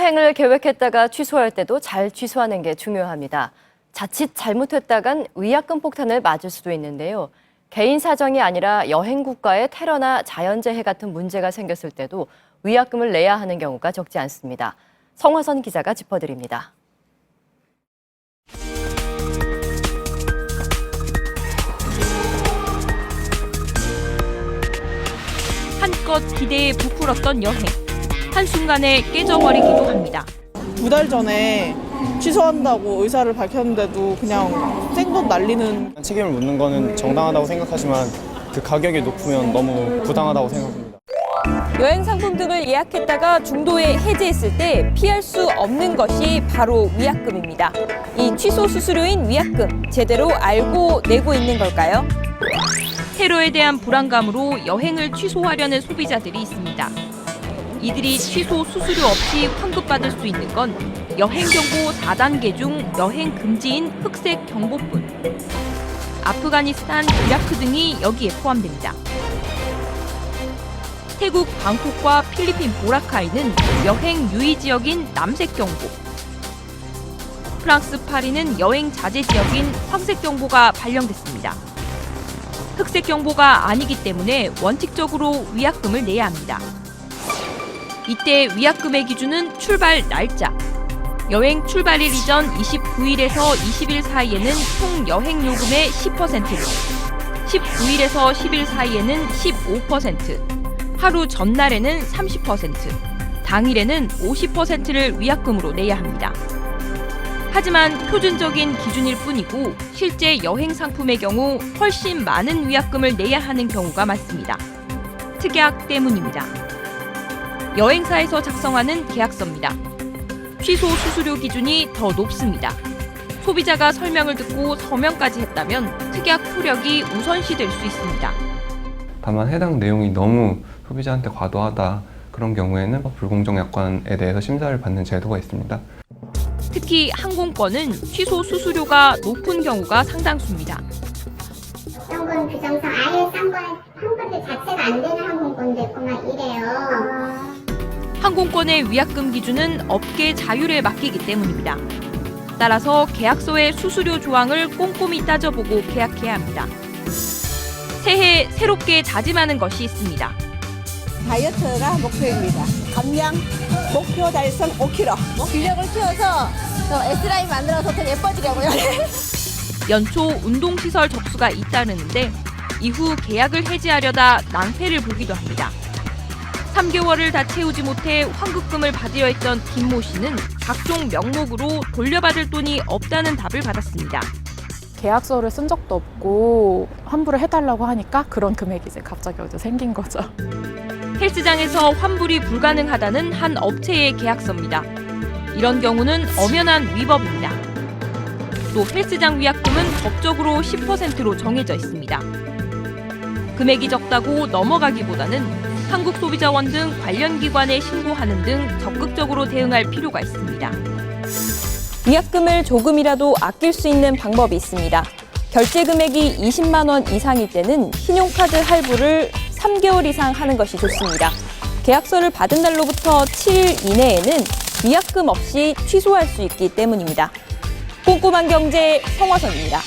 여행을 계획했다가 취소할 때도 잘 취소하는 게 중요합니다. 자칫 잘못했다간 위약금 폭탄을 맞을 수도 있는데요. 개인 사정이 아니라 여행 국가의 테러나 자연재해 같은 문제가 생겼을 때도 위약금을 내야 하는 경우가 적지 않습니다. 성화선 기자가 짚어드립니다. 한껏 기대에 부풀었던 여행. 한순간에 깨져버리기도 합니다. 2달 전에 취소한다고 의사를 밝혔는데도 그냥 생돈 날리는. 책임을 묻는 거는 정당하다고 생각하지만 그 가격이 높으면 너무 부당하다고 생각합니다. 여행 상품 등을 예약했다가 중도에 해지했을 때 피할 수 없는 것이 바로 위약금입니다. 이 취소 수수료인 위약금, 제대로 알고 내고 있는 걸까요? 테러에 대한 불안감으로 여행을 취소하려는 소비자들이 있습니다. 이들이 취소 수수료 없이 환급받을 수 있는 건 여행경보 4단계 중 여행 금지인 흑색 경보뿐. 아프가니스탄, 이라크 등이 여기에 포함됩니다. 태국 방콕과 필리핀 보라카이는 여행 유의 지역인 남색 경보. 프랑스 파리는 여행 자제 지역인 황색 경보가 발령됐습니다. 흑색 경보가 아니기 때문에 원칙적으로 위약금을 내야 합니다. 이때 위약금의 기준은 출발 날짜. 여행 출발일 이전 29일에서 20일 사이에는 총 여행 요금의 10%를, 19일에서 10일 사이에는 15%, 하루 전날에는 30%, 당일에는 50%를 위약금으로 내야 합니다. 하지만 표준적인 기준일 뿐이고 실제 여행 상품의 경우 훨씬 많은 위약금을 내야 하는 경우가 많습니다. 특약 때문입니다. 여행사에서 작성하는 계약서입니다. 취소 수수료 기준이 더 높습니다. 소비자가 설명을 듣고 서명까지 했다면 특약 효력이 우선시될 수 있습니다. 다만 해당 내용이 너무 소비자한테 과도하다, 그런 경우에는 불공정 약관에 대해서 심사를 받는 제도가 있습니다. 특히 항공권은 취소 수수료가 높은 경우가 상당수입니다. 어떤 건 규정상 아예 싼 건 항공권 자체가 안 되는 항공권도 있고 막 이래요. 항공권의 위약금 기준은 업계 자율에 맡기기 때문입니다. 따라서 계약서의 수수료 조항을 꼼꼼히 따져보고 계약해야 합니다. 새해 새롭게 다짐하는 것이 있습니다. 다이어트가 목표입니다. 감량 목표 달성 5kg. 근력을 키워서 S라인 만들어서 더 예뻐지려고요. 연초 운동시설 접수가 잇따르는데 이후 계약을 해지하려다 낭패를 보기도 합니다. 3개월을 다 채우지 못해 환급금을 받으려 했던 김모 씨는 각종 명목으로 돌려받을 돈이 없다는 답을 받았습니다. 계약서를 쓴 적도 없고 환불을 해달라고 하니까 그런 금액이 이제 갑자기 어제 생긴 거죠. 헬스장에서 환불이 불가능하다는 한 업체의 계약서입니다. 이런 경우는 엄연한 위법입니다. 또 헬스장 위약금은 법적으로 10%로 정해져 있습니다. 금액이 적다고 넘어가기보다는 한국소비자원 등 관련 기관에 신고하는 등 적극적으로 대응할 필요가 있습니다. 위약금을 조금이라도 아낄 수 있는 방법이 있습니다. 결제 금액이 20만 원 이상일 때는 신용카드 할부를 3개월 이상 하는 것이 좋습니다. 계약서를 받은 날로부터 7일 이내에는 위약금 없이 취소할 수 있기 때문입니다. 꼼꼼한 경제 성화선입니다.